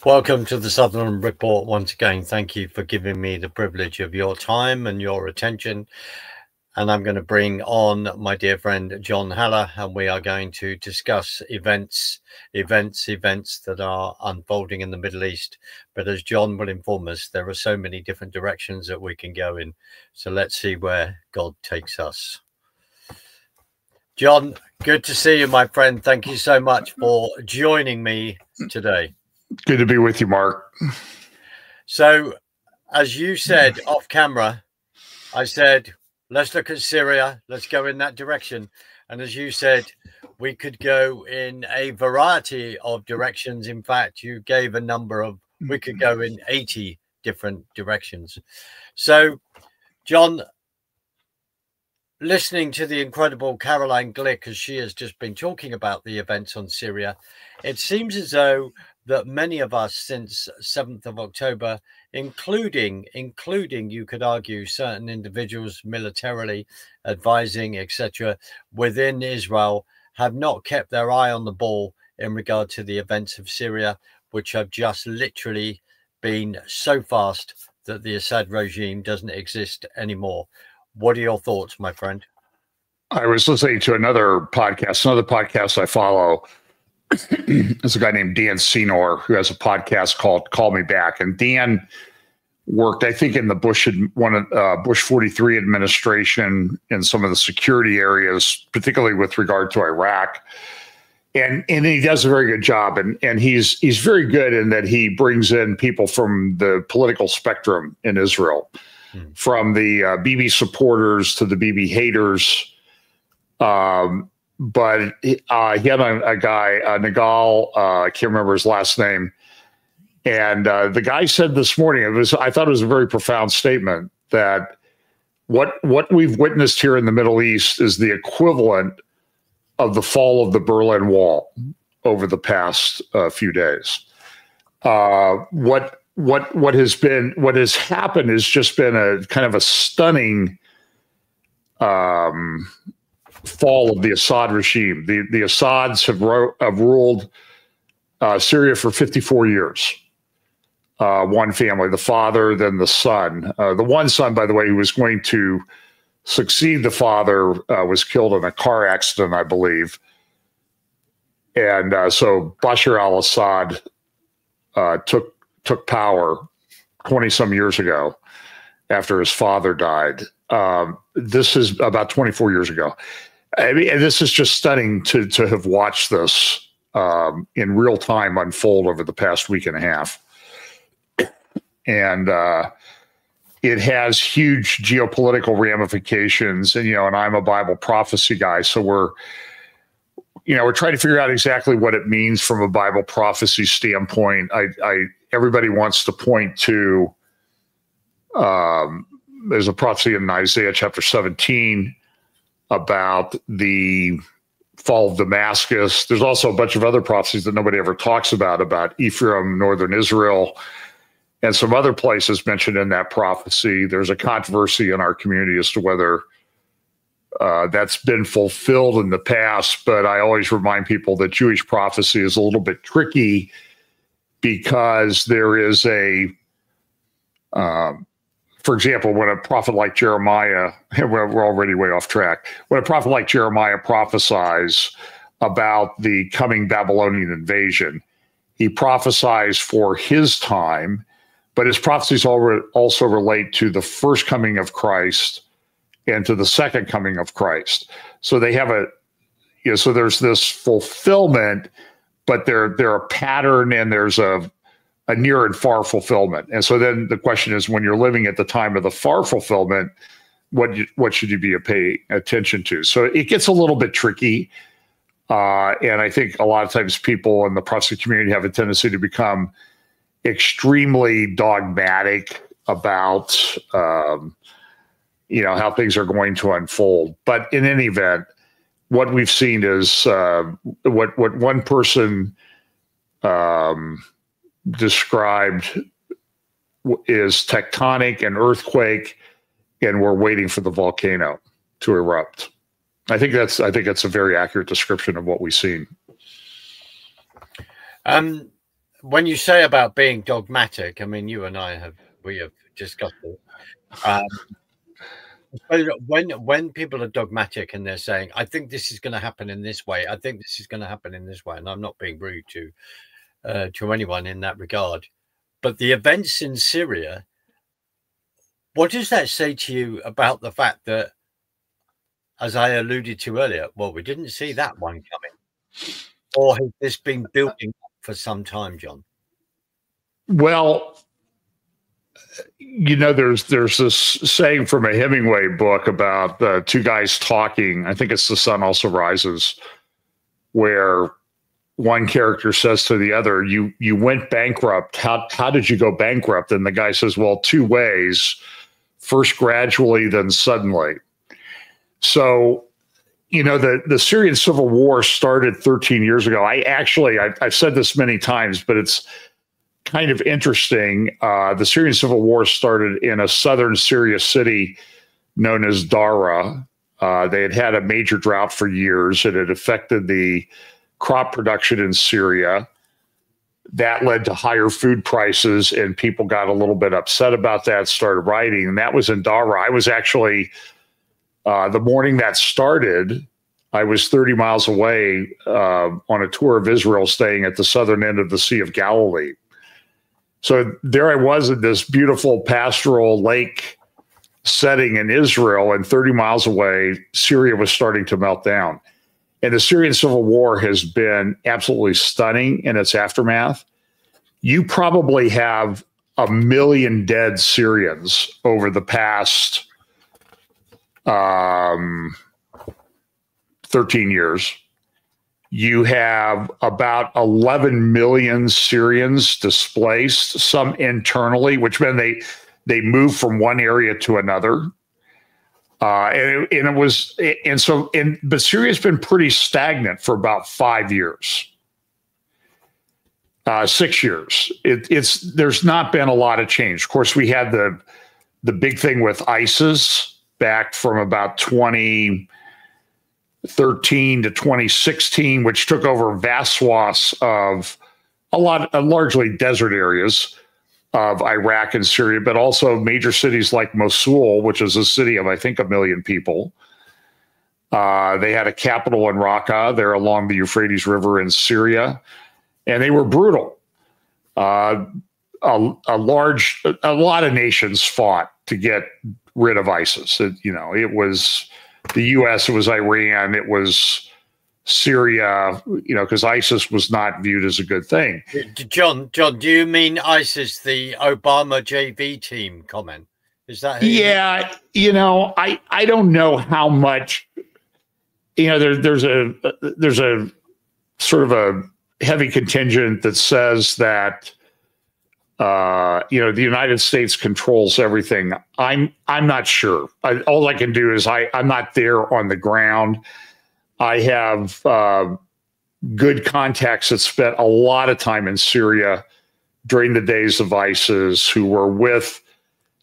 Welcome to the Southern Report once again. Thank you for giving me the privilege of your time and your attention. And I'm going to bring on my dear friend John Haller, and we are going to discuss events that are unfolding in the Middle East. But as John will inform us, there are so many different directions that we can go in. So let's see where God takes us. John, good to see you, my friend. Thank you so much for joining me today. Good to be with you, Mark. So, as you said off camera, I said, let's look at Syria. Let's go in that direction. And as you said, we could go in a variety of directions. In fact, you gave a number of, we could go in 80 different directions. So, John, listening to the incredible Caroline Glick, as she has just been talking about the events on Syria, it seems as though that many of us since 7th of October, including you could argue certain individuals militarily advising, etc., within Israel, have not kept their eye on the ball in regard to the events of Syria, which have just literally been so fast that the Assad regime doesn't exist anymore. What are your thoughts, my friend? I was listening to another podcast I follow. There's a guy named Dan Senor who has a podcast called Call Me Back. And Dan worked, I think, in the Bush 43 administration in some of the security areas, particularly with regard to Iraq. And he does a very good job. And he's very good in that he brings in people from the political spectrum in Israel. From the Bibi supporters to the Bibi haters. But he had a guy, Nagal, I can't remember his last name. And the guy said this morning, I thought it was a very profound statement, that what we've witnessed here in the Middle East is the equivalent of the fall of the Berlin Wall over the past few days. What has happened has just been a kind of a stunning fall of the Assad regime. The Assads have ruled Syria for 54 years. One family, the father, then the son. The one son, by the way, who was going to succeed the father, was killed in a car accident, I believe. And so Bashar al-Assad took power 20-some years ago after his father died. This is about 24 years ago. I mean, and this is just stunning to have watched this in real time unfold over the past week and a half. And it has huge geopolitical ramifications. And, and I'm a Bible prophecy guy, so we're trying to figure out exactly what it means from a Bible prophecy standpoint. Everybody wants to point to, there's a prophecy in Isaiah chapter 17 about the fall of Damascus. There's also a bunch of other prophecies that nobody ever talks about Ephraim, northern Israel, and some other places mentioned in that prophecy. There's a controversy in our community as to whether that's been fulfilled in the past, but I always remind people that Jewish prophecy is a little bit tricky because there is for example, when a prophet like Jeremiah, we're already way off track, when a prophet like Jeremiah prophesies about the coming Babylonian invasion, he prophesies for his time, but his prophecies also relate to the first coming of Christ and to the second coming of Christ. So they have so there's this fulfillment, but they're a pattern, and there's a near and far fulfillment. And so then the question is, when you're living at the time of the far fulfillment, what should you be paying attention to? So it gets a little bit tricky. And I think a lot of times people in the prophecy community have a tendency to become extremely dogmatic about, how things are going to unfold. But in any event, what we've seen is what one person described is tectonic and earthquake, and we're waiting for the volcano to erupt. I think that's a very accurate description of what we've seen. when you say about being dogmatic, I mean, you and I we have discussed it. When people are dogmatic and they're saying, "I think this is going to happen in this way. I think this is going to happen in this way," and I'm not being rude to anyone in that regard, but the events in Syria, what does that say to you about the fact that, as I alluded to earlier, well, we didn't see that one coming, or has this been building up for some time, John? Well, there's this saying from a Hemingway book about two guys talking. I think it's The Sun Also Rises, where one character says to the other, you went bankrupt. How did you go bankrupt? And the guy says, well, two ways. First gradually, then suddenly. So, the Syrian civil war started 13 years ago. I've said this many times, but it's kind of interesting. The Syrian civil war started in a southern Syria city known as Dara. They had had a major drought for years. It had affected the crop production in Syria. That led to higher food prices, and people got a little bit upset about that, started rioting, and that was in Dara. I was actually, the morning that started, I was 30 miles away on a tour of Israel, staying at the southern end of the Sea of Galilee. So there I was in this beautiful pastoral lake setting in Israel, and 30 miles away, Syria was starting to melt down. And the Syrian civil war has been absolutely stunning in its aftermath. You probably have 1 million dead Syrians over the past 13 years. You have about 11 million Syrians displaced, some internally, which meant they moved from one area to another. But Syria's been pretty stagnant for about 5 years, 6 years. There's not been a lot of change. Of course, we had the big thing with ISIS back from about 2013 to 2016, which took over vast swaths of largely desert areas of Iraq and Syria, but also major cities like Mosul, which is a city of, I think, 1 million people. They had a capital in Raqqa. They're along the Euphrates River in Syria, and they were brutal. A lot of nations fought to get rid of ISIS. It was the U.S., it was Iran, it was Syria, because ISIS was not viewed as a good thing. John, do you mean ISIS, the Obama JV team comment? Is that? Yeah, I don't know how much. There's a sort of a heavy contingent that says that the United States controls everything. I'm not sure. All I can do is I'm not there on the ground. I have good contacts that spent a lot of time in Syria during the days of ISIS, who were with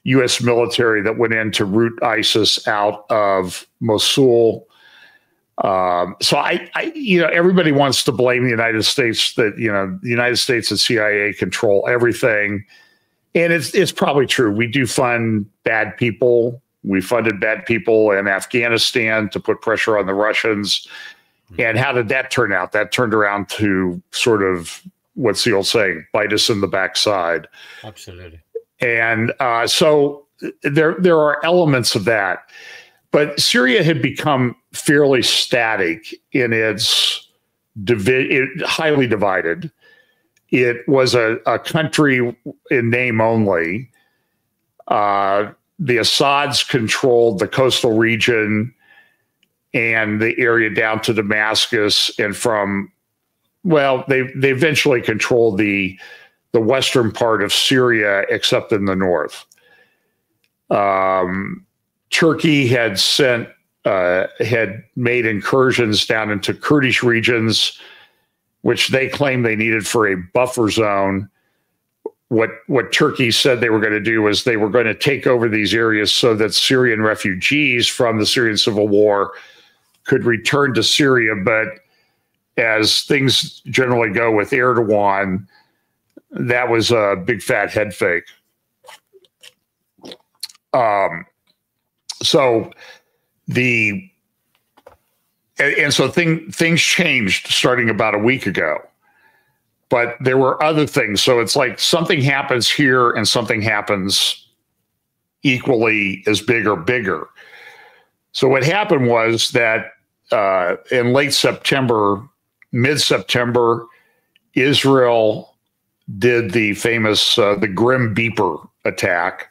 U.S. military that went in to root ISIS out of Mosul. So everybody wants to blame the United States, that, the United States and CIA control everything. And it's probably true. We do fund bad people. We funded bad people in Afghanistan to put pressure on the Russians. And how did that turn out? That turned around to sort of, what's the old saying, bite us in the backside. Absolutely. And so there are elements of that. But Syria had become fairly static in its highly divided. It was a country in name only. The Assads controlled the coastal region and the area down to Damascus, and they eventually controlled the western part of Syria, except in the north. Turkey had made incursions down into Kurdish regions, which they claimed they needed for a buffer zone. What Turkey said they were going to do was they were going to take over these areas so that Syrian refugees from the Syrian civil war could return to Syria. But as things generally go with Erdogan, That was a big fat head fake. So things changed starting about a week ago, but there were other things. So it's like something happens here and something happens equally as big or bigger. So what happened was that in late September, mid-September, Israel did the famous, the Grim Beeper attack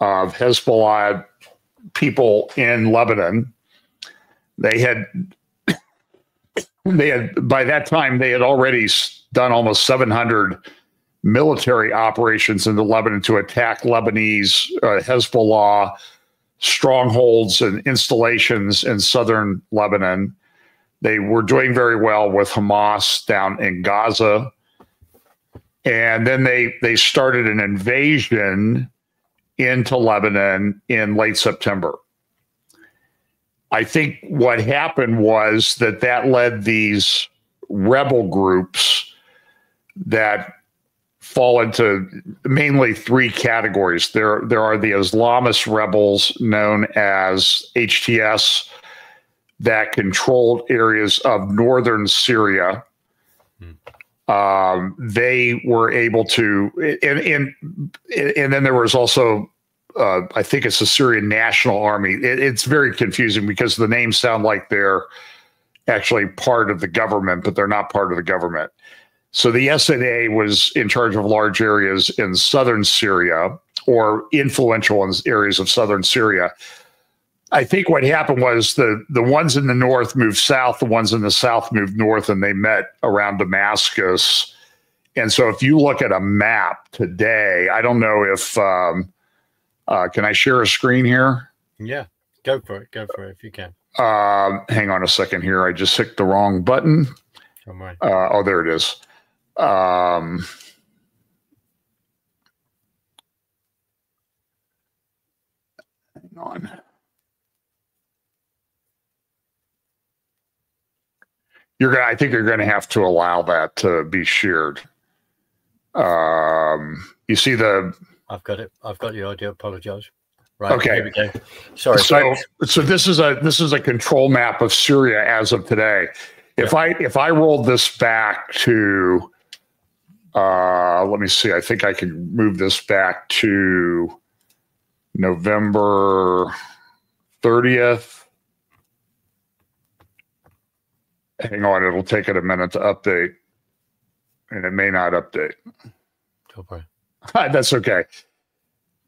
of Hezbollah people in Lebanon. They had by that time, they had already done almost 700 military operations into Lebanon to attack Lebanese Hezbollah strongholds and installations in southern Lebanon. They were doing very well with Hamas down in Gaza. And then they started an invasion into Lebanon in late September. I think what happened was that led these rebel groups that fall into mainly three categories. There are the Islamist rebels known as HTS that controlled areas of northern Syria. They were able to, and then there was also, I think it's the Syrian National Army. It's very confusing because the names sound like they're actually part of the government, but they're not part of the government. So the SNA was in charge of large areas in southern Syria, or influential in areas of southern Syria. I think what happened was the ones in the north moved south, the ones in the south moved north, and they met around Damascus. And so if you look at a map today, I don't know if, can I share a screen here? Yeah, go for it if you can. Hang on a second here. I just hit the wrong button. Oh, there it is. Hang on. I think you're going to have to allow that to be shared. You see I've got it. I've got your audio. Apologize. Right. Okay. Here we go. Sorry. So this is a control map of Syria as of today. If I rolled this back to, let me see. I think I can move this back to November 30th. Hang on, it'll take it a minute to update, and it may not update. Okay. That's okay.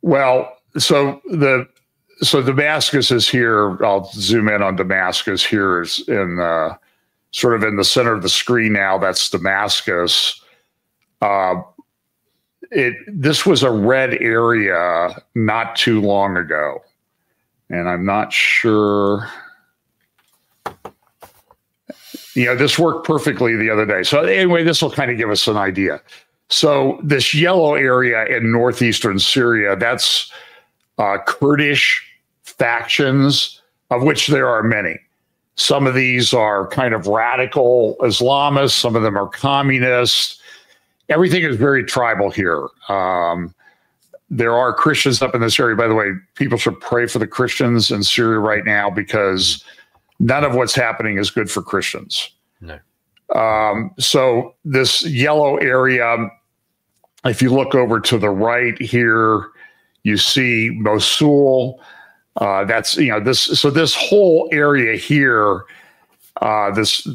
Well, so Damascus is here. I'll zoom in on Damascus. Here is in sort of in the center of the screen now. That's Damascus. This was a red area not too long ago, and I'm not sure. This worked perfectly the other day. So anyway, this will kind of give us an idea. So this yellow area in northeastern Syria, that's Kurdish factions, of which there are many. Some of these are kind of radical Islamists. Some of them are communist. Everything is very tribal here. There are Christians up in this area. By the way, people should pray for the Christians in Syria right now, because none of what's happening is good for Christians. No. So this yellow area, if you look over to the right here, you see Mosul. That's, this whole area here, this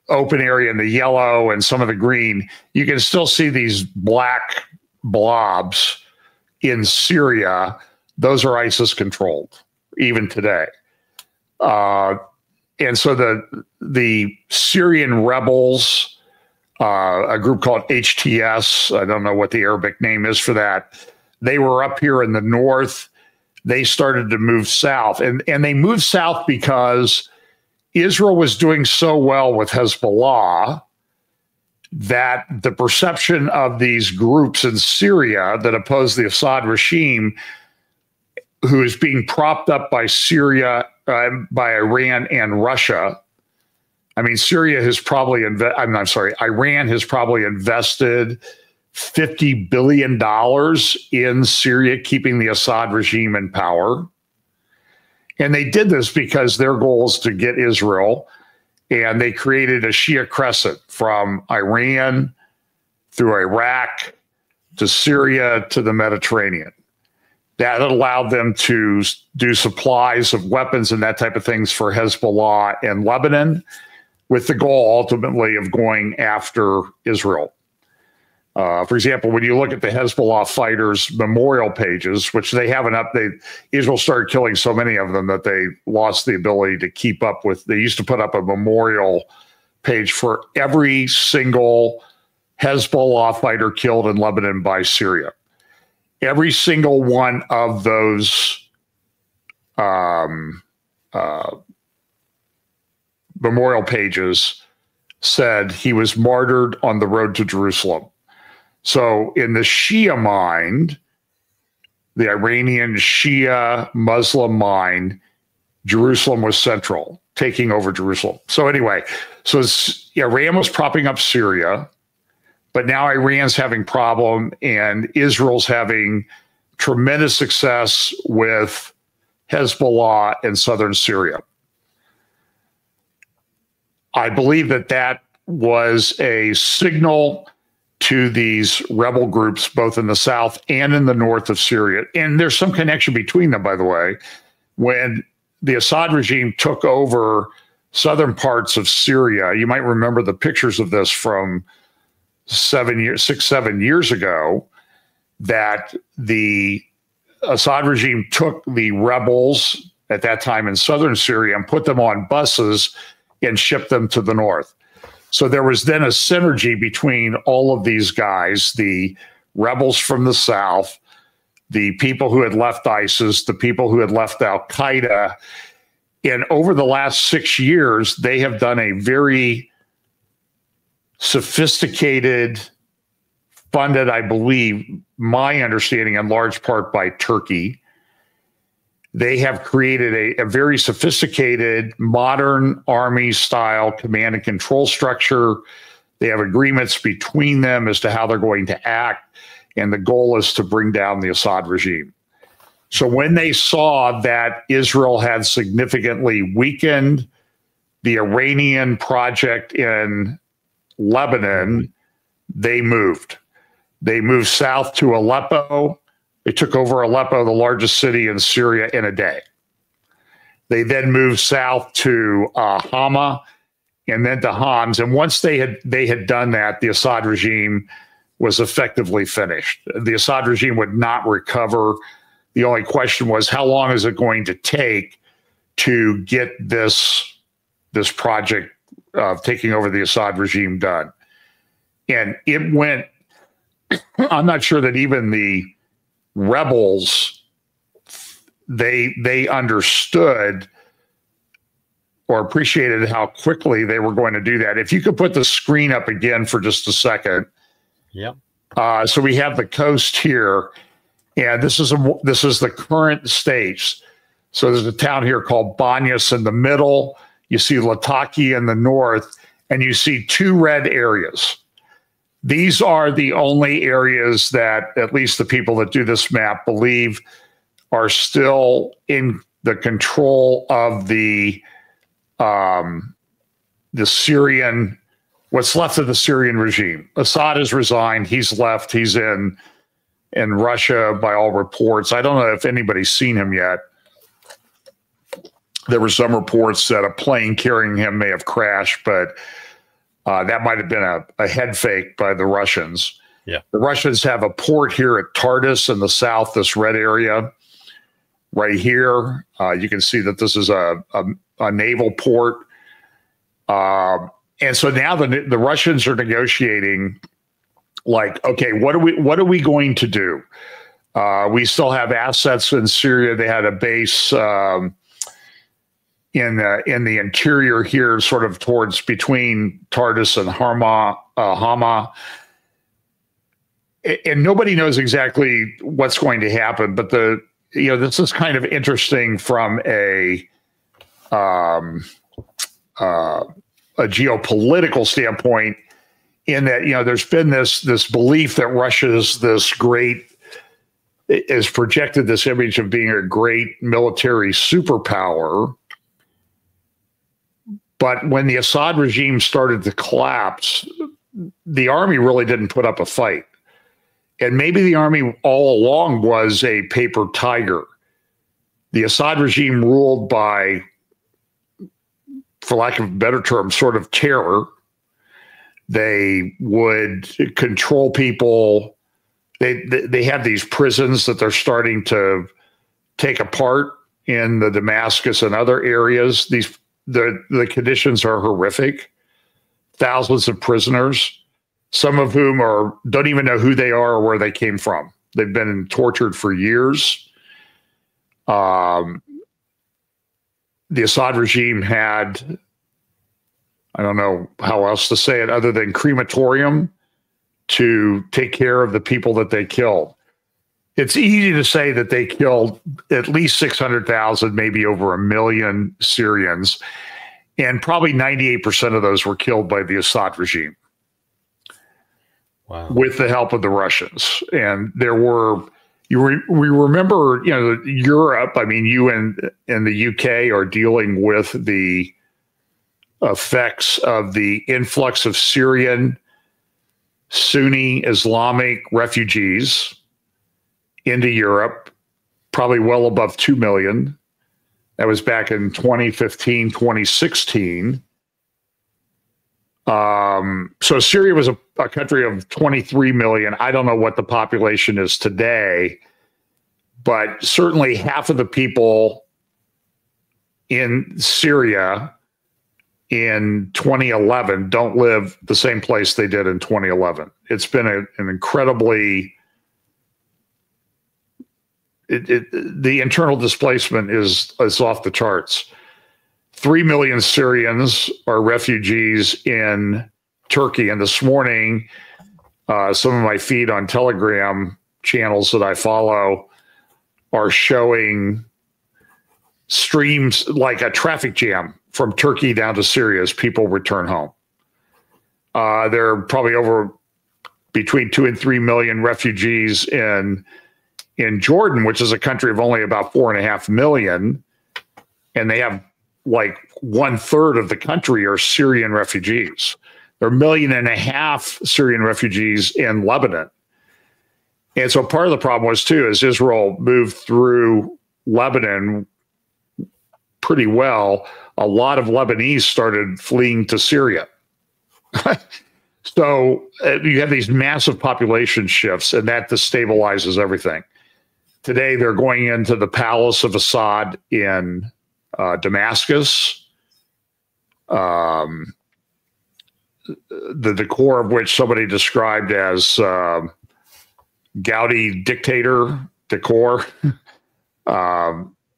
open area in the yellow and some of the green, you can still see these black blobs in Syria. Those are ISIS controlled even today. And so the Syrian rebels, a group called HTS, I don't know what the Arabic name is for that, they were up here in the north. They started to move south. And they moved south because Israel was doing so well with Hezbollah that the perception of these groups in Syria that oppose the Assad regime, who is being propped up by Syria, by Iran and Russia. I mean, Iran has probably invested $50 billion in Syria, keeping the Assad regime in power. And they did this because their goal is to get Israel, and they created a Shia crescent from Iran through Iraq to Syria to the Mediterranean. That allowed them to do supplies of weapons and that type of things for Hezbollah and Lebanon, with the goal ultimately of going after Israel. For example, when you look at the Hezbollah fighters' memorial pages, which they haven't updated, Israel started killing so many of them that they lost the ability to keep up with. They used to put up a memorial page for every single Hezbollah fighter killed in Lebanon by Syria. Every single one of those memorial pages said he was martyred on the road to Jerusalem. So in the Shia mind, the Iranian Shia Muslim mind, Jerusalem was central, taking over Jerusalem. So anyway, so Iran was propping up Syria, but now Iran's having problem and Israel's having tremendous success with Hezbollah in southern Syria. I believe that that was a signal to these rebel groups, both in the south and in the north of Syria. And there's some connection between them, by the way. When the Assad regime took over southern parts of Syria, you might remember the pictures of this from 7 years ago, that the Assad regime took the rebels at that time in southern Syria and put them on buses and shipped them to the north. So there was then a synergy between all of these guys, the rebels from the south, the people who had left ISIS, the people who had left al-Qaeda. And over the last 6 years, they have done a very sophisticated, funded, I believe, my understanding in large part by Turkey. They have created a very sophisticated, modern army-style command and control structure. They have agreements between them as to how they're going to act, and the goal is to bring down the Assad regime. So when they saw that Israel had significantly weakened the Iranian project in Lebanon, they moved. They moved south to Aleppo. They took over Aleppo, the largest city in Syria, in a day. They then moved south to Hama and then to Homs. And once they had done that, the Assad regime was effectively finished. The Assad regime would not recover. The only question was, how long is it going to take to get this project of taking over the Assad regime done? And it went, I'm not sure that even the rebels, they understood or appreciated how quickly they were going to do that. If you could put the screen up again for just a second. Yep. So we have the coast here, and this is the current stage. So there's a town here called Banyas in the middle. You see Lataki in the north, and you see two red areas. These are the only areas that at least the people that do this map believe are still in the control of the Syrian, what's left of the Syrian regime. Assad has resigned. He's left. He's in Russia by all reports. I don't know if anybody's seen him yet. There were some reports that a plane carrying him may have crashed, but that might have been a head fake by the Russians. Yeah. The Russians have a port here at Tartus in the south, this red area right here. You can see that this is a naval port. And so now the Russians are negotiating, like, okay, what are we going to do? We still have assets in Syria. They had a base in the interior here, sort of towards between Tartus and Hama. And nobody knows exactly what's going to happen, but this is kind of interesting from a geopolitical standpoint, in that, there's been this belief that Russia's is projected this image of being a great military superpower. But when the Assad regime started to collapse, the army really didn't put up a fight. And maybe the army all along was a paper tiger. The Assad regime ruled by, for lack of a better term, sort of terror. They would control people. They have these prisons that they're starting to take apart in the Damascus and other areas. The conditions are horrific. Thousands of prisoners, some of whom don't even know who they are or where they came from. They've been tortured for years. The Assad regime had, I don't know how else to say it other than crematorium to take care of the people that they killed. It's easy to say that they killed at least 600,000, maybe over 1 million Syrians, and probably 98% of those were killed by the Assad regime. Wow. With the help of the Russians. And there were, we remember, Europe, I mean, you and the UK are dealing with the effects of the influx of Syrian Sunni Islamic refugees into Europe, probably well above 2 million. That was back in 2015, 2016. So Syria was a country of 23 million. I don't know what the population is today, but certainly half of the people in Syria in 2011 don't live the same place they did in 2011. It's been an incredibly, the internal displacement is off the charts. 3 million Syrians are refugees in Turkey. And this morning, some of my feed on Telegram channels that I follow are showing streams like a traffic jam from Turkey down to Syria as people return home. There are probably between 2 and 3 million refugees in Jordan, which is a country of only about 4.5 million. And they have like 1/3 of the country are Syrian refugees. There are 1.5 million Syrian refugees in Lebanon. And so part of the problem was too, as Israel moved through Lebanon pretty well, a lot of Lebanese started fleeing to Syria. So you have these massive population shifts, and that destabilizes everything. Today, they're going into the palace of Assad in Damascus, the decor of which somebody described as Gaudi dictator decor.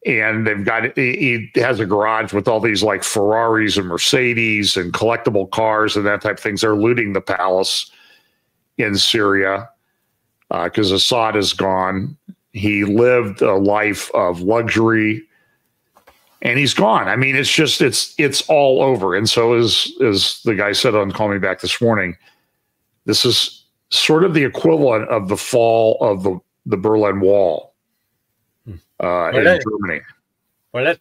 And he has a garage with all these like Ferraris and Mercedes and collectible cars and that type of things. They're looting the palace in Syria because Assad is gone. He lived a life of luxury and he's gone. I mean, it's all over. And so as the guy said on Call Me Back this morning, this is sort of the equivalent of the fall of the Berlin Wall. In Germany. Well,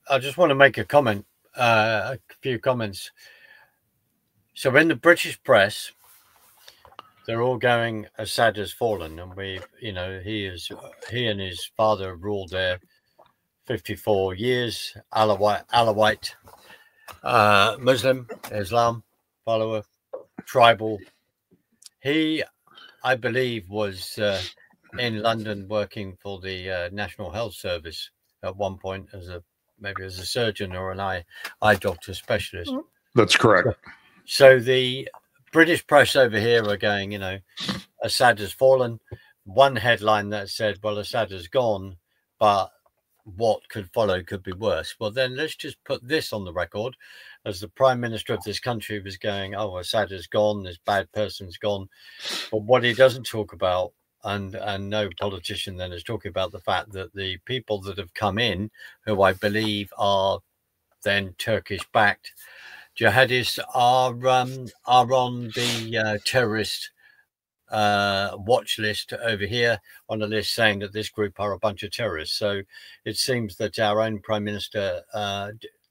I just want to make a comment, a few comments. So in the British press, they're all going, Assad has fallen, and he and his father ruled there 54 years, Alawite Muslim, Islam follower, tribal. He, I believe, was in London working for the National Health Service at one point maybe as a surgeon or an eye doctor specialist. That's correct. So the British press over here are going, Assad has fallen. One headline that said, well, Assad has gone, but what could follow could be worse. Well, then let's just put this on the record as the prime minister of this country was going, oh, Assad is gone, this bad person's gone. But what he doesn't talk about, and no politician then is talking about the fact that the people that have come in, who I believe are then Turkish backed, jihadists are on the terrorist watch list over here, on a list saying that this group are a bunch of terrorists. So it seems that our own Prime Minister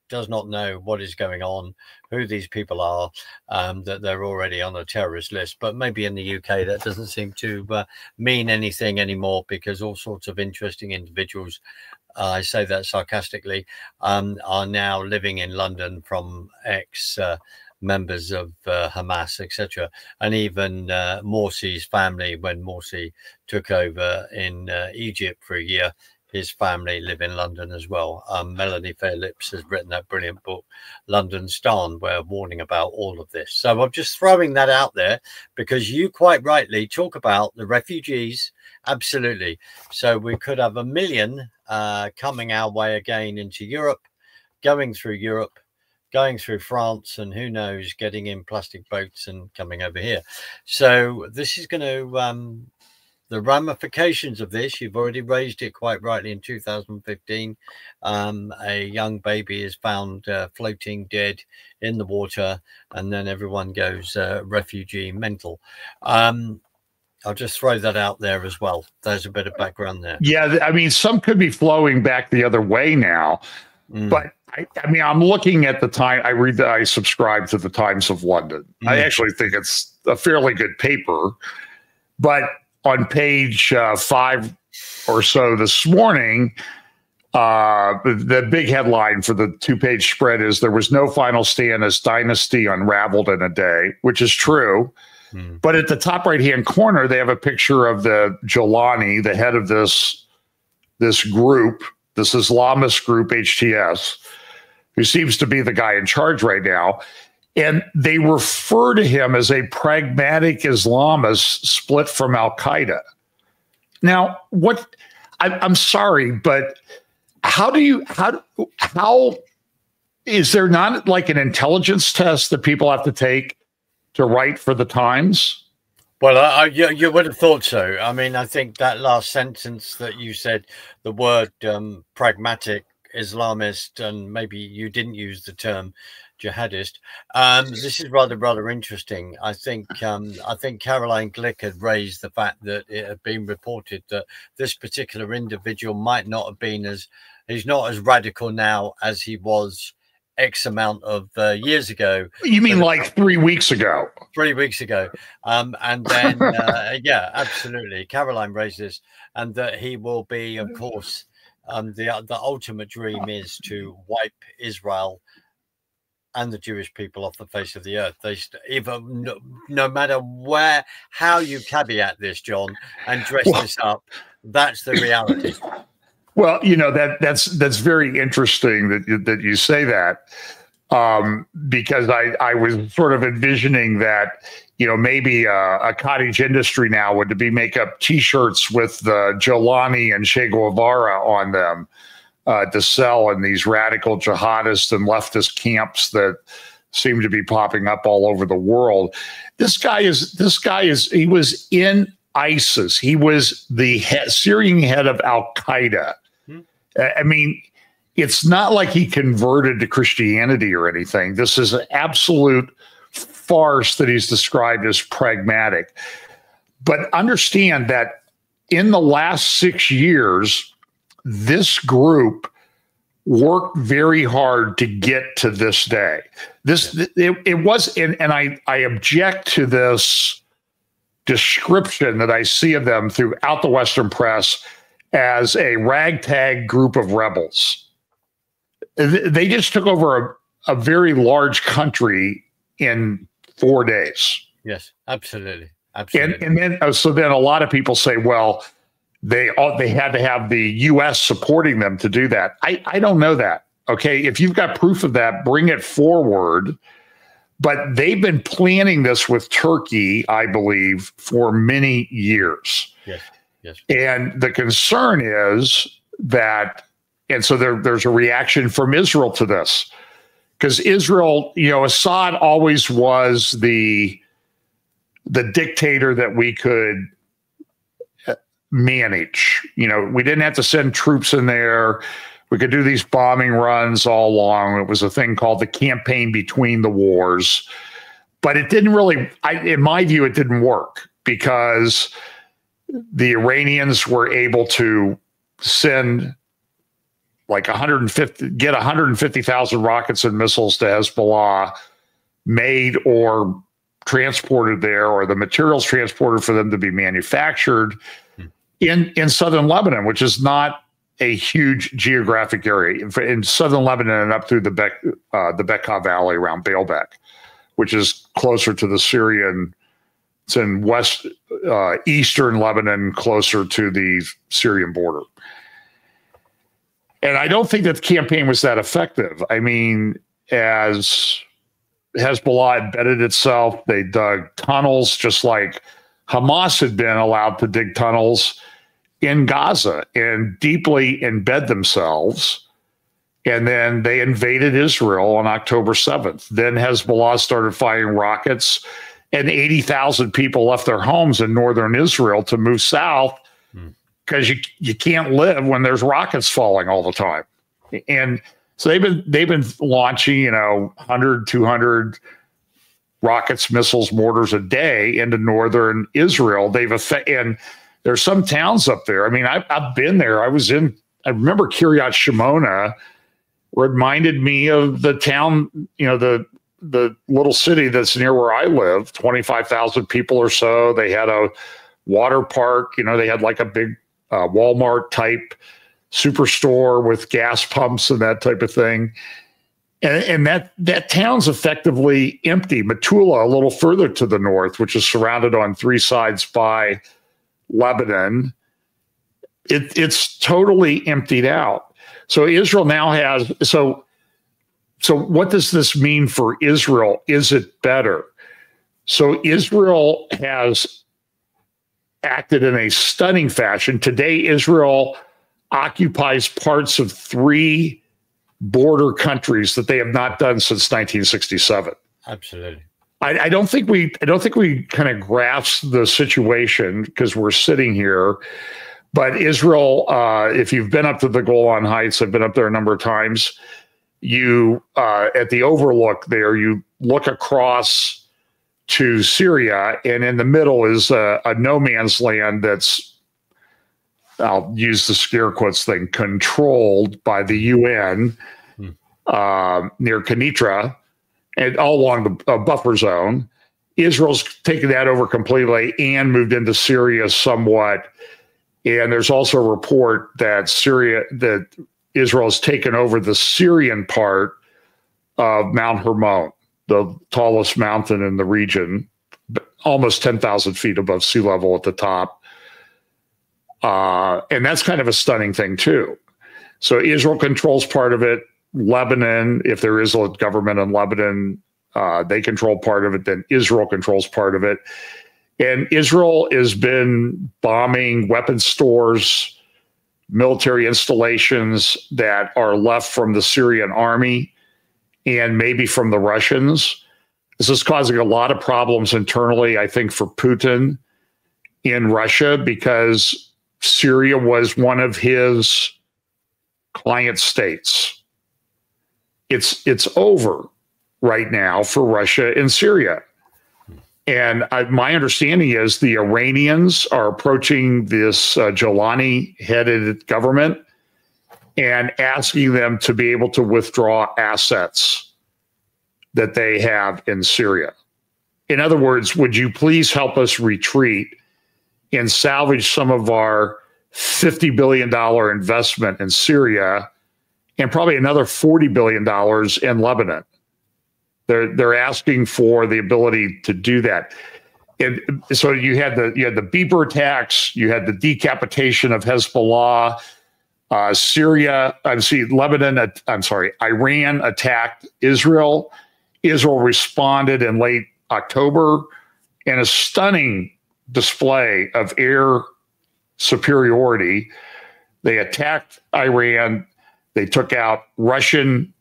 does not know what is going on, who these people are, that they're already on a terrorist list. But maybe in the UK that doesn't seem to mean anything anymore, because all sorts of interesting individuals, I say that sarcastically, are now living in London, from ex members of Hamas, etc. And even Morsi's family, when Morsi took over in Egypt for a year, his family live in London as well. Melanie Fairlips has written that brilliant book, London Stan, where warning about all of this. So I'm just throwing that out there, because you quite rightly talk about the refugees. Absolutely. So we could have 1 million coming our way again into Europe, going through France, and who knows, getting in plastic boats and coming over here. So this is going to, the ramifications of this, you've already raised it quite rightly. In 2015, a young baby is found floating dead in the water, and then everyone goes refugee mental. I'll just throw that out there as well. There's a bit of background there. Yeah, I mean, some could be flowing back the other way now, but I mean, I'm looking at the time. I subscribe to the Times of London. I actually think it's a fairly good paper, but on page 5 or so this morning, the big headline for the 2-page spread is "There was no final stand as dynasty unraveled in a day," which is true. But at the top right-hand corner, they have a picture of the Jilani, the head of this group, this Islamist group, HTS, who seems to be the guy in charge right now. And they refer to him as a pragmatic Islamist split from Al-Qaeda. Now, I'm sorry, but how is there not like an intelligence test that people have to take to write for the Times? Well, you would have thought so. I mean, I think that last sentence that you said, the word pragmatic Islamist, and maybe you didn't use the term jihadist. This is rather interesting. I think Caroline Glick had raised the fact that it had been reported that this particular individual might not have been he's not as radical now as he was X amount of years ago. You mean like 3 weeks ago? 3 weeks ago. And then, yeah, absolutely. Caroline raised this, and that he will be, of course, the ultimate dream is to wipe Israel and the Jewish people off the face of the earth. They even no matter how you caveat this, John, and dress this up, that's the reality. Well, you know, that's very interesting that you say that, because I was sort of envisioning that, you know, maybe a cottage industry now would be make up T-shirts with the Jilani and Che Guevara on them to sell in these radical jihadist and leftist camps that seem to be popping up all over the world. This guy he was in ISIS. He was the Syrian head of Al-Qaeda. I mean, it's not like he converted to Christianity or anything. This is an absolute farce that he's described as pragmatic. But understand that in the last 6 years, this group worked very hard to get to this day. It was, and I object to this description that I see of them throughout the Western press as a ragtag group of rebels. They just took over a very large country in 4 days. Yes, absolutely. And then a lot of people say, well, they had to have the U.S. supporting them to do that. I don't know that. Okay, if you've got proof of that, bring it forward. But they've been planning this with Turkey, I believe, for many years. Yes. Yes. And the concern is that, and so there's a reaction from Israel to this, because Israel, you know, Assad always was the dictator that we could manage. You know, we didn't have to send troops in there. We could do these bombing runs all along. It was a thing called the campaign between the wars. But it didn't really, in my view, it didn't work because the Iranians were able to send like 150,000 rockets and missiles to Hezbollah, made or transported there, or the materials transported for them to be manufactured in southern Lebanon, which is not a huge geographic area. In southern Lebanon and up through the Bekaa Valley around Baalbek, which is closer to the Syrian. It's in eastern Lebanon, closer to the Syrian border. And I don't think that the campaign was that effective. I mean, as Hezbollah embedded itself, they dug tunnels, just like Hamas had been allowed to dig tunnels in Gaza and deeply embed themselves. And then they invaded Israel on October 7th. Then Hezbollah started firing rockets, and 80,000 people left their homes in northern Israel to move south because you can't live when there's rockets falling all the time. And so they've been launching, 100, 200 rockets, missiles, mortars a day into northern Israel. And there's some towns up there. I mean, I've been there. I remember Kiryat Shimona reminded me of the town, the little city that's near where I live, 25,000 people or so. They had a water park, they had like a big Walmart type superstore with gas pumps and that type of thing. And that town's effectively empty. Metula, a little further to the north, which is surrounded on three sides by Lebanon, it's totally emptied out. So Israel now has, so what does this mean for Israel? Is it better? So Israel has acted in a stunning fashion. Today, Israel occupies parts of 3 border countries that they have not done since 1967. Absolutely. I don't think we kind of grasp the situation because we're sitting here. But Israel, if you've been up to the Golan Heights, I've been up there a number of times. You at the overlook there, you look across to Syria, and in the middle is a no man's land that's, I'll use the scare quotes thing, controlled by the UN near Kenitra, and all along the buffer zone. Israel's taken that over completely and moved into Syria somewhat. And there's also a report that Israel has taken over the Syrian part of Mount Hermon, the tallest mountain in the region, almost 10,000 feet above sea level at the top. And that's kind of a stunning thing, too. So Israel controls part of it. Lebanon, if there is a government in Lebanon, they control part of it. Then Israel controls part of it. And Israel has been bombing weapons stores, military installations that are left from the Syrian army and maybe from the Russians. This is causing a lot of problems internally, I think, for Putin in Russia, because Syria was one of his client states. It's over right now for Russia in Syria. And my understanding is the Iranians are approaching this Jolani-headed government and asking them to be able to withdraw assets that they have in Syria. In other words, would you please help us retreat and salvage some of our $50 billion investment in Syria and probably another $40 billion in Lebanon? They're asking for the ability to do that. And so you had the Beeper attacks, you had the decapitation of Hezbollah, Iran attacked Israel. Israel responded in late October in a stunning display of air superiority. They attacked Iran. They took out Russian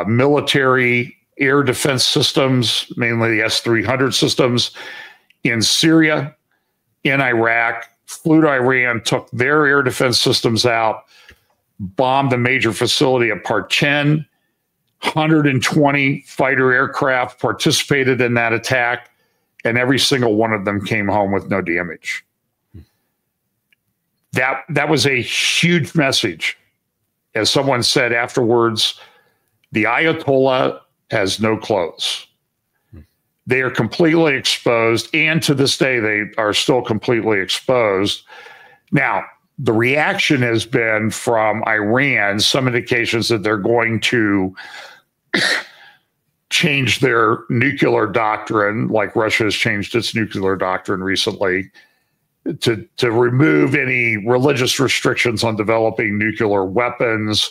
military air defense systems, mainly the S-300 systems, in Syria, in Iraq, flew to Iran, took their air defense systems out, bombed a major facility at Part 10. 120 fighter aircraft participated in that attack, and every single one of them came home with no damage. That was a huge message. As someone said afterwards, the Ayatollah has no clothes. They are completely exposed, and to this day, they are still completely exposed. Now, the reaction has been from Iran, some indications that they're going to change their nuclear doctrine, like Russia has changed its nuclear doctrine recently, to remove any religious restrictions on developing nuclear weapons,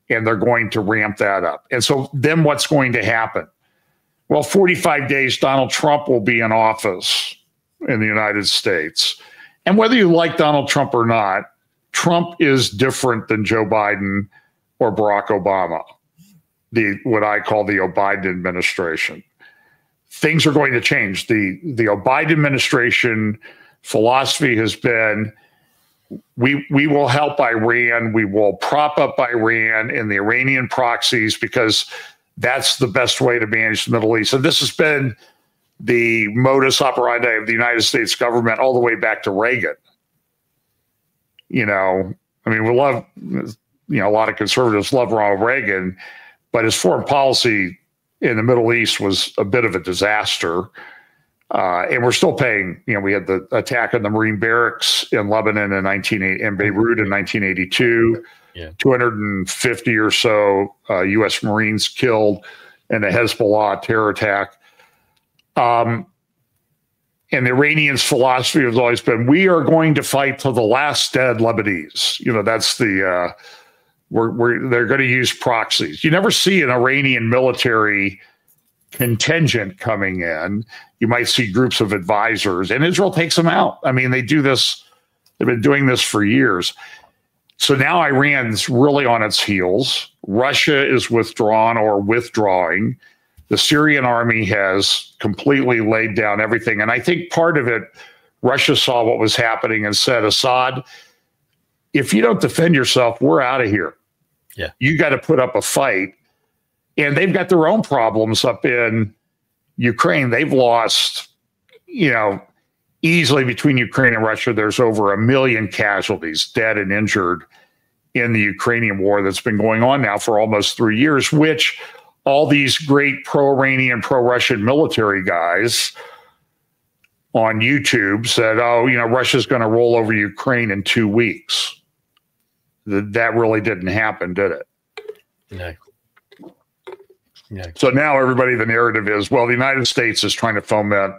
and they're going to ramp that up. And so then what's going to happen? Well, 45 days, Donald Trump will be in office in the United States. And whether you like Donald Trump or not, Trump is different than Joe Biden or Barack Obama, what I call the Biden administration. Things are going to change. The Biden administration philosophy has been, we will help Iran, we will prop up Iran and the Iranian proxies because that's the best way to manage the Middle East. And this has been the modus operandi of the United States government all the way back to Reagan. You know, I mean, we love, a lot of conservatives love Ronald Reagan, but his foreign policy in the Middle East was a bit of a disaster. And we're still paying, we had the attack on the Marine barracks in Lebanon in Beirut in 1982. Yeah. 250 or so U.S. Marines killed in the Hezbollah terror attack. And the Iranians' philosophy has always been, we are going to fight till the last dead Lebanese. That's the, they're going to use proxies. You never see an Iranian military contingent coming in. You might see groups of advisors, and Israel takes them out. I mean, they do this. They've been doing this for years. So now Iran's really on its heels. Russia is withdrawn or withdrawing. The Syrian army has completely laid down everything. And I think part of it, Russia saw what was happening and said, Assad, if you don't defend yourself, we're out of here. Yeah. You got to put up a fight. And they've got their own problems up in Ukraine. They've lost, easily between Ukraine and Russia, there's over 1 million casualties, dead and injured, in the Ukrainian war that's been going on now for almost 3 years, which all these great pro-Iranian, pro-Russian military guys on YouTube said, Russia's going to roll over Ukraine in 2 weeks. That really didn't happen, did it? No. No. So now the narrative is, well, the United States is trying to foment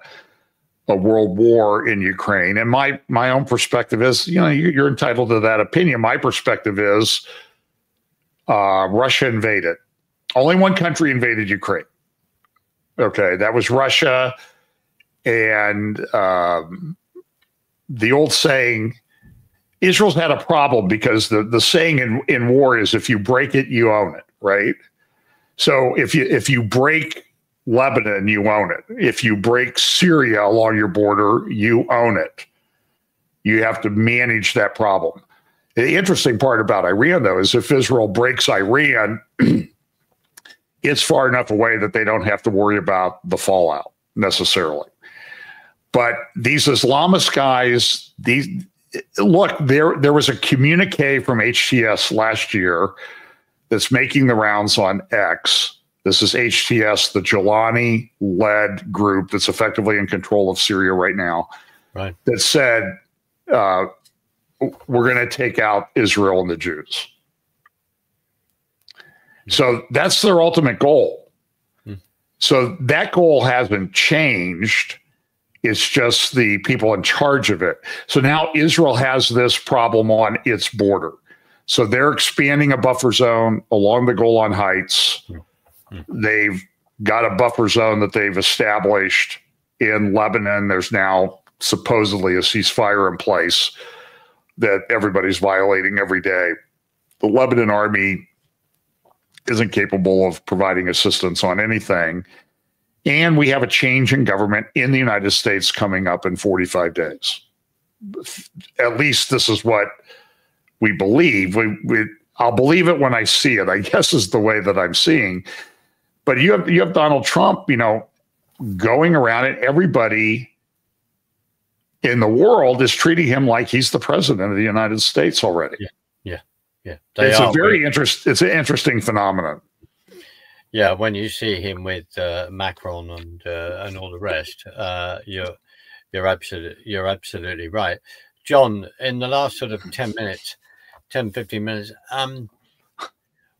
a world war in Ukraine. And my own perspective is, you're entitled to that opinion. My perspective is Russia invaded. Only one country invaded Ukraine. Okay, that was Russia. And the old saying, Israel's had a problem because the saying in war is, if you break it, you own it, right? So if you break Lebanon, you own it. If you break Syria along your border, you own it. You have to manage that problem. The interesting part about Iran, though, is if Israel breaks Iran, it's far enough away that they don't have to worry about the fallout necessarily. But these Islamist guys, there was a communique from HTS last year that's making the rounds on X. This is HTS, the Jilani-led group that's effectively in control of Syria right now, right? That said, we're going to take out Israel and the Jews. So that's their ultimate goal. So that goal hasn't changed. It's just the people in charge of it. So now Israel has this problem on its border. So they're expanding a buffer zone along the Golan Heights. They've got a buffer zone that they've established in Lebanon. There's now supposedly a ceasefire in place that everybody's violating every day. The Lebanon army isn't capable of providing assistance on anything. And we have a change in government in the United States coming up in 45 days. At least this is what we believe. I'll believe it when I see it, I guess, is the way that I'm seeing. But you have Donald Trump, going around, and everybody in the world is treating him like he's the president of the United States already. Yeah. It's an interesting phenomenon. Yeah, when you see him with Macron and all the rest, you're absolutely right, John. In the last sort of 10 15 minutes,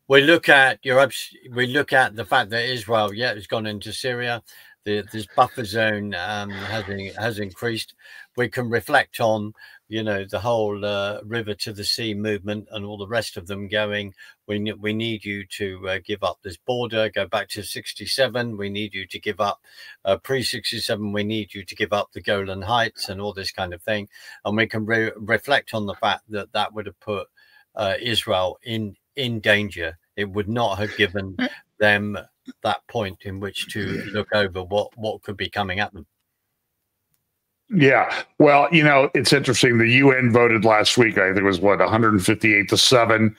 we look at the fact that Israel, has gone into Syria. This buffer zone has increased. We can reflect on, the whole river to the sea movement and all the rest of them going. We need you to give up this border, go back to 67. We need you to give up pre-67. We need you to give up the Golan Heights and all this kind of thing. And we can reflect on the fact that would have put Israel in danger. It would not have given them that point in which to look over what could be coming at them. Yeah. Well, it's interesting. The UN voted last week, I think it was 158-7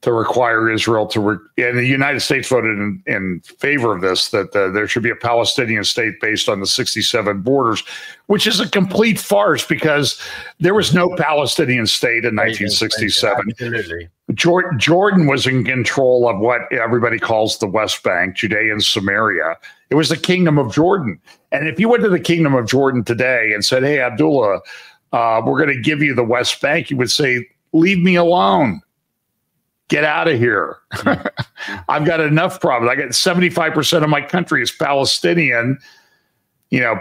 to require Israel and the United States voted in favor of this, that there should be a Palestinian state based on the 67 borders, which is a complete farce because there was no Palestinian state in 1967. Absolutely. Jordan was in control of what everybody calls the West Bank, Judea and Samaria. It was the Kingdom of Jordan. And if you went to the Kingdom of Jordan today and said, hey, Abdullah, we're going to give you the West Bank, you would say, leave me alone. Get out of here. I've got enough problems. I got 75% of my country is Palestinian,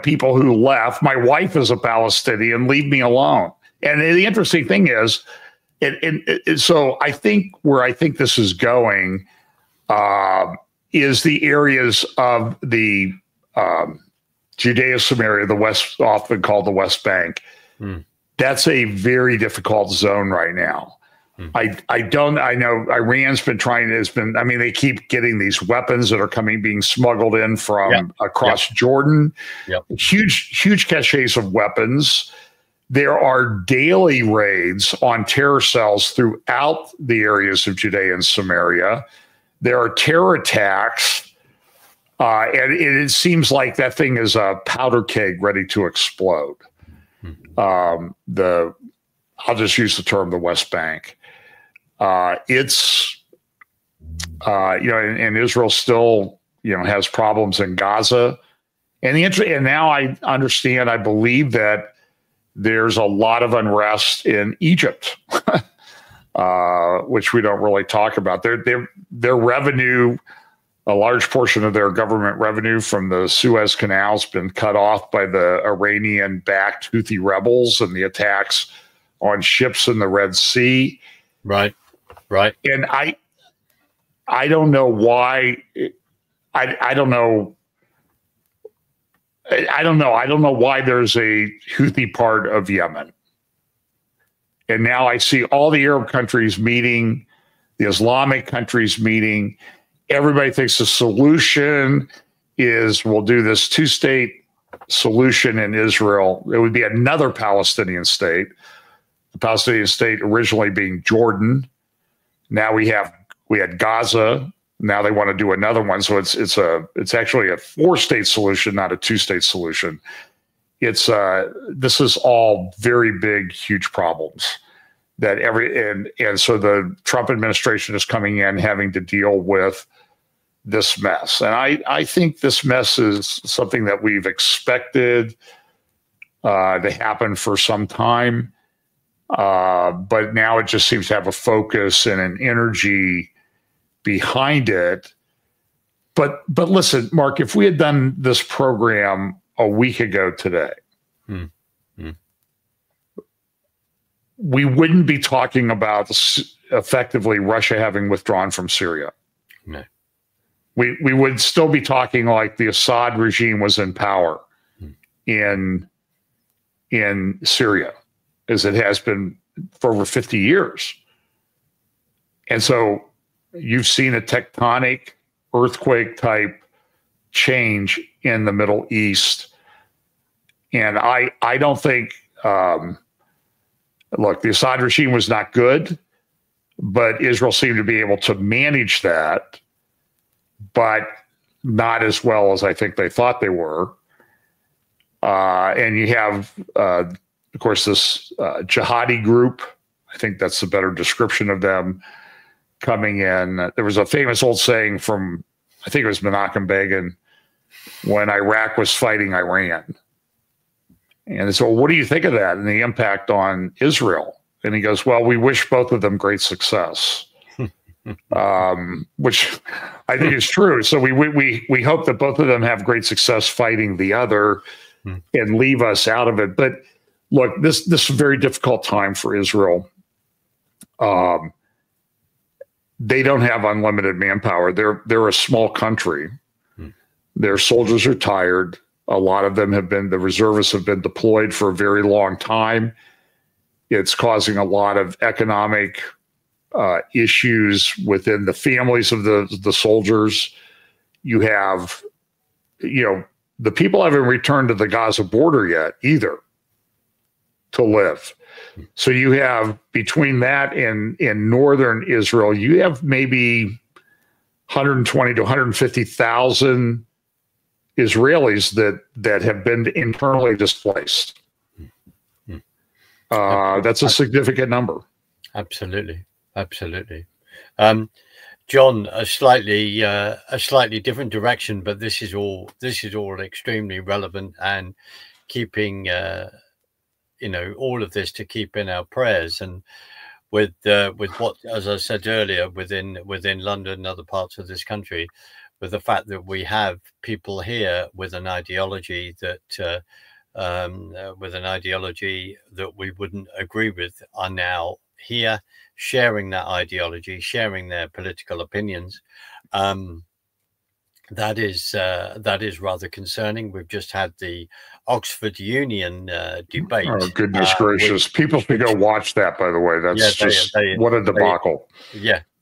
people who left. My wife is a Palestinian. Leave me alone. And the interesting thing is, so I think where this is going is the areas of the Judea, Samaria, the West, often called the West Bank. That's a very difficult zone right now. I know Iran's they keep getting these weapons that are being smuggled in from across Jordan. Huge caches of weapons. There are daily raids on terror cells throughout the areas of Judea and Samaria. There are terror attacks. And it seems like that thing is a powder keg ready to explode. I'll just use the term the West Bank. It's and Israel still has problems in Gaza, and now I understand. I believe that there's a lot of unrest in Egypt, which we don't really talk about. Their revenue, a large portion of their government revenue from the Suez Canal has been cut off by the Iranian-backed Houthi rebels and the attacks on ships in the Red Sea. Right. And I don't know why. I don't know. I don't know why there's a Houthi part of Yemen. And now I see all the Arab countries meeting, the Islamic countries meeting. Everybody thinks the solution is we'll do this two-state solution in Israel. It would be another Palestinian state. The Palestinian state originally being Jordan. Now we had Gaza. Now they want to do another one. So it's actually a 4-state solution, not a 2-state solution. This is all very big, huge problems that and so the Trump administration is coming in having to deal with this mess. And I think this mess is something that we've expected to happen for some time. But now it just seems to have a focus and an energy behind it. But listen, Mark, if we had done this program a week ago today, we wouldn't be talking about effectively Russia having withdrawn from Syria. No. We would still be talking like the Assad regime was in power in Syria, as it has been for over 50 years. And so you've seen a tectonic earthquake type change in the Middle East. And I don't think, look, the Assad regime was not good, but Israel seemed to be able to manage that, but not as well as I think they thought they were. And you have, of course, this jihadi group. I think that's a better description of them coming in. There was a famous old saying from, I think it was Menachem Begin, when Iraq was fighting Iran. And so, what do you think of that and the impact on Israel? And he goes, well, we wish both of them great success, which I think is true. So we hope that both of them have great success fighting the other and leave us out of it. But look, this is a very difficult time for Israel. They don't have unlimited manpower. They're a small country. Their soldiers are tired. A lot of them the reservists have been deployed for a very long time. It's causing a lot of economic issues within the families of the soldiers. You have, the people haven't returned to the Gaza border yet either to live. So you have, between that and in northern Israel, you have maybe 120 to 150,000 Israelis that have been internally displaced. That's a significant number. Absolutely. John, a slightly different direction, but this is all extremely relevant, and keeping all of this to keep in our prayers. And with what, as I said earlier, within London and other parts of this country, with the fact that we have people here with an ideology that we wouldn't agree with, are now here sharing that ideology, sharing their political opinions. That is rather concerning. We've just had the Oxford Union debate. Oh, goodness gracious. People should go watch that, by the way. That's what a debacle.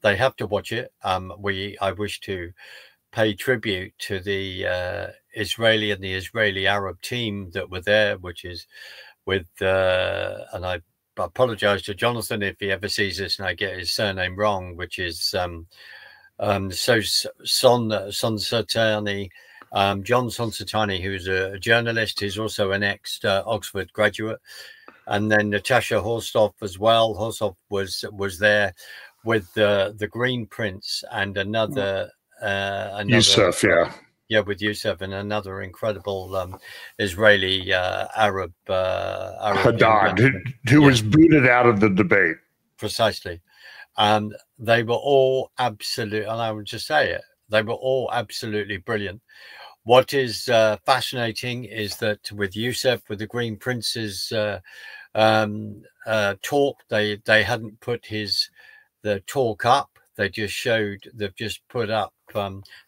They have to watch it. I wish to pay tribute to the Israeli and the Israeli Arab team that were there, which is with, and I apologize to Jonathan if he ever sees this and I get his surname wrong, which is Son Satani, John Son Satani, who's a journalist. He's also an ex-Oxford graduate. And then Natasha Horstoff as well. Horstoff was there with the Green Prince and another Youssef, with Youssef, and another incredible Israeli Arab Haddad, who was booted out of the debate. Precisely. They were all absolute, and I would just say it, they were all absolutely brilliant. What is fascinating is that with Youssef, with the Green Prince's talk, they hadn't put the talk up. They've just put up,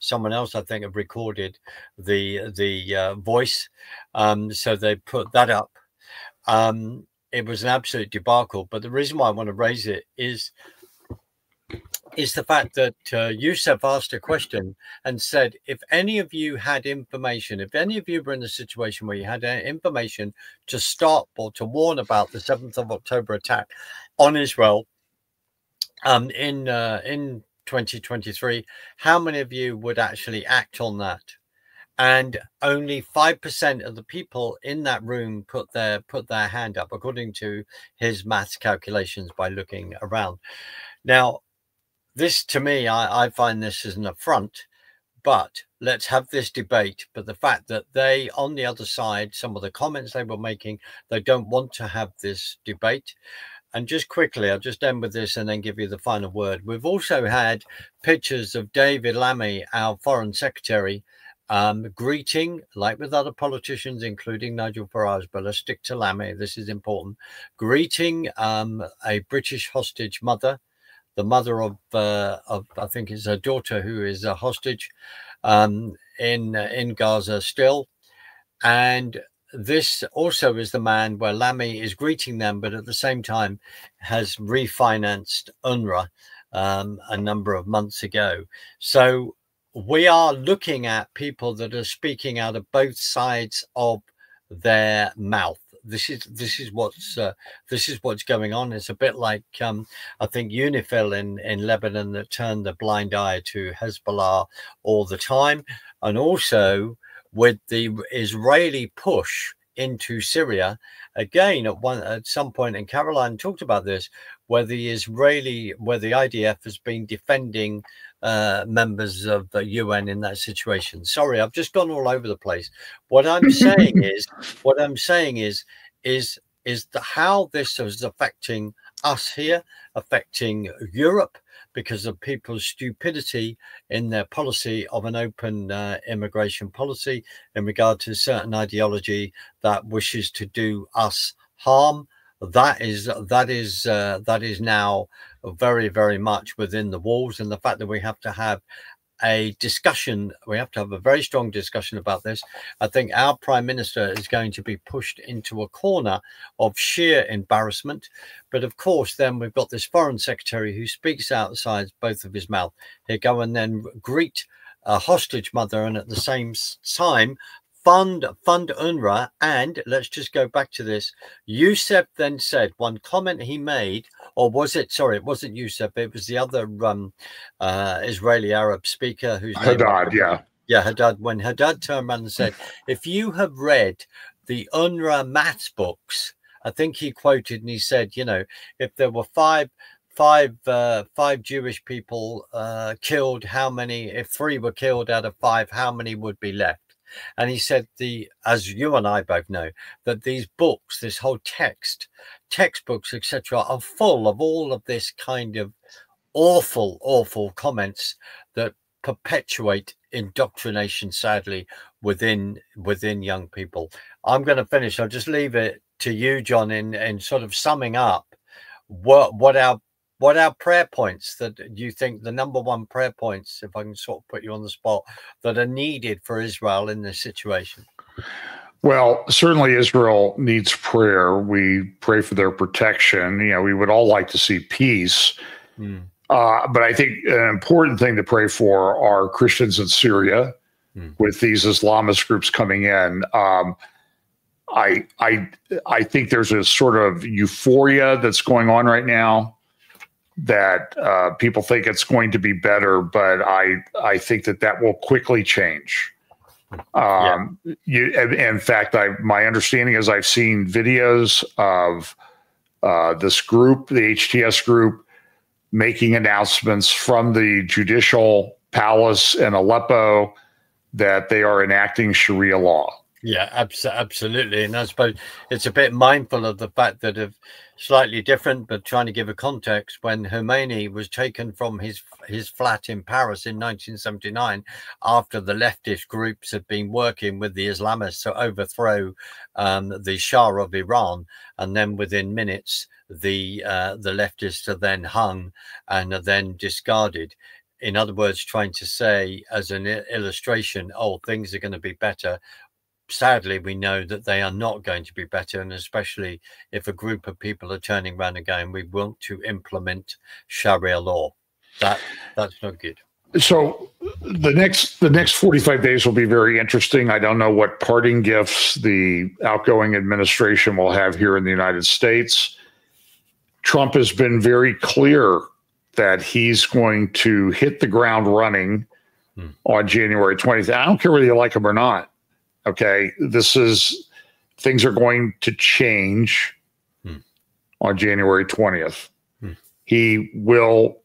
someone else I think have recorded the voice. So they put that up. It was an absolute debacle. But the reason why I want to raise it is the fact that Youssef asked a question and said, if any of you had information, if any of you were in a situation where you had information to stop or to warn about the 7th of October attack on Israel in 2023, how many of you would actually act on that? And only 5% of the people in that room put their hand up, according to his maths calculations by looking around. Now, this, to me, I find this as an affront, but let's have this debate. But the fact that they, on the other side, some of the comments they were making, they don't want to have this debate. And just quickly, I'll just end with this and then give you the final word. We've also had pictures of David Lammy, our foreign secretary, greeting, like with other politicians, including Nigel Farage, but let's stick to Lammy, this is important, greeting a British hostage mother, the mother of I think it's her daughter who is a hostage in Gaza still. And this also is the man where Lammy is greeting them, but at the same time has refinanced UNRWA a number of months ago. So we are looking at people that are speaking out of both sides of their mouth. this is what's going on. It's a bit like I think UNIFIL in Lebanon that turned the blind eye to Hezbollah all the time, and also with the Israeli push into Syria again at some point. And Caroline talked about this, where the IDF has been defending members of the UN in that situation. Sorry, I've just gone all over the place. What I'm saying is how this is affecting us here, affecting Europe, because of people's stupidity in their policy of an open immigration policy in regard to certain ideology that wishes to do us harm. That is now very, very much within the walls, and the fact that we have to have a discussion, we have to have a very strong discussion about this. I think our Prime Minister is going to be pushed into a corner of sheer embarrassment. But of course, then we've got this Foreign Secretary who speaks outside both of his mouth. He'll go and then greet a hostage mother, and at the same time fund UNRWA. And let's just go back to this. Youssef then said one comment he made, or was it? Sorry, it wasn't Youssef. It was the other Israeli Arab speaker who's Haddad. Yeah, Haddad. When Haddad turned around and said, "If you have read the UNRWA maths books," I think he quoted and he said, "You know, if there were five Jewish people killed, how many? If 3 were killed out of 5, how many would be left?" And he said, as you and I both know, that these books, this whole textbooks, etc., are full of all of this kind of awful comments that perpetuate indoctrination, sadly, within young people. I'm going to finish. I'll just leave it to you, John, in sort of summing up what our prayer points that you think the number one prayer points, if I can sort of put you on the spot, that are needed for Israel in this situation. Well, certainly Israel needs prayer. We pray for their protection. You know, we would all like to see peace. But I think an important thing to pray for are Christians in Syria with these Islamist groups coming in. I think there's a sort of euphoria that's going on right now that people think it's going to be better, but I think that will quickly change. In fact, my understanding is I've seen videos of this group, the HTS group, making announcements from the judicial palace in Aleppo that they are enacting Sharia law. Yeah, absolutely. And I suppose it's a bit mindful of the fact that of slightly different, but trying to give a context, when Khomeini was taken from his flat in Paris in 1979, after the leftist groups had been working with the Islamists to overthrow the Shah of Iran, and then within minutes, the leftists are then hung and are then discarded. In other words, trying to say as an illustration, oh, things are going to be better. Sadly, we know that they are not going to be better, and especially if a group of people are turning around and going, we want to implement Sharia law. That's not good. So the next 45 days will be very interesting. I don't know what parting gifts the outgoing administration will have here in the United States. Trump has been very clear that he's going to hit the ground running on January 20th. I don't care whether you like him or not. Okay, things are going to change on January 20th. He will,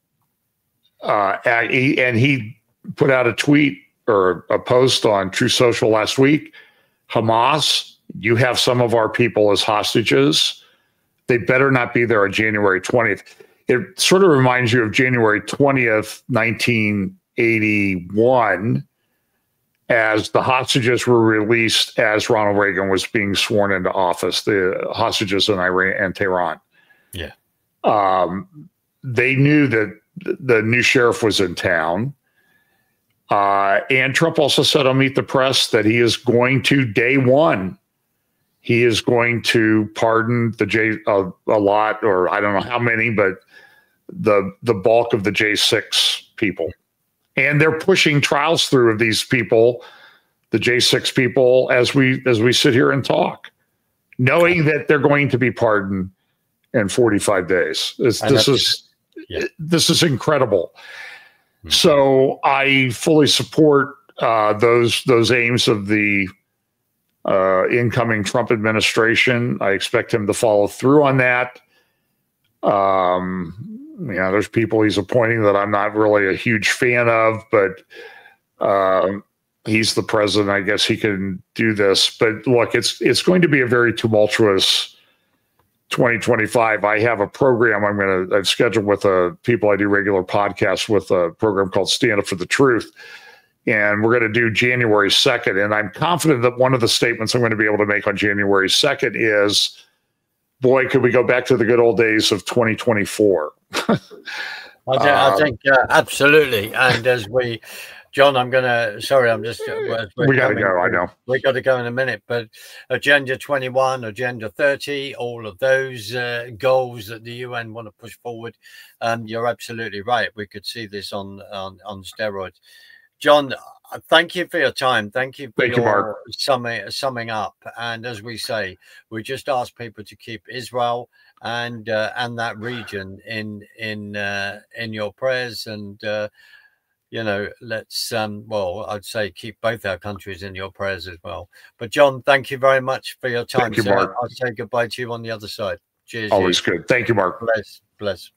and he put out a tweet or a post on True Social last week. Hamas, you have some of our people as hostages. They better not be there on January 20th. It sort of reminds you of January 20th, 1981, as the hostages were released as Ronald Reagan was being sworn into office, the hostages in Iran and Tehran. Yeah. They knew that the new sheriff was in town. And Trump also said on Meet the Press that he is going to, day one, he is going to pardon a lot, or I don't know how many, but the bulk of the J6 people. And they're pushing trials through of these people, the J6 people, as we sit here and talk. knowing that they're going to be pardoned in 45 days. This is incredible. Mm-hmm. So I fully support those aims of the incoming Trump administration. I expect him to follow through on that. There's people he's appointing that I'm not really a huge fan of, but he's the president. I guess he can do this. But look, it's going to be a very tumultuous 2025. I have a program I've scheduled with people I do regular podcasts with, a program called Stand Up for the Truth. And we're going to do January 2nd. And I'm confident that one of the statements I'm going to be able to make on January 2nd is, boy, could we go back to the good old days of 2024? I think absolutely. And John, we got to go. I know we got to go in a minute, but Agenda 21, Agenda 30, all of those goals that the UN want to push forward. You're absolutely right. We could see this on steroids. John, thank you for your time. Thank you for your summing up. And as we say, we just ask people to keep Israel and that region in your prayers, and let's I'd say keep both our countries in your prayers as well. But John, thank you very much for your time. Thank you, Mark. I'll say goodbye to you on the other side. Cheers. Always good. Thank you, Mark. Bless.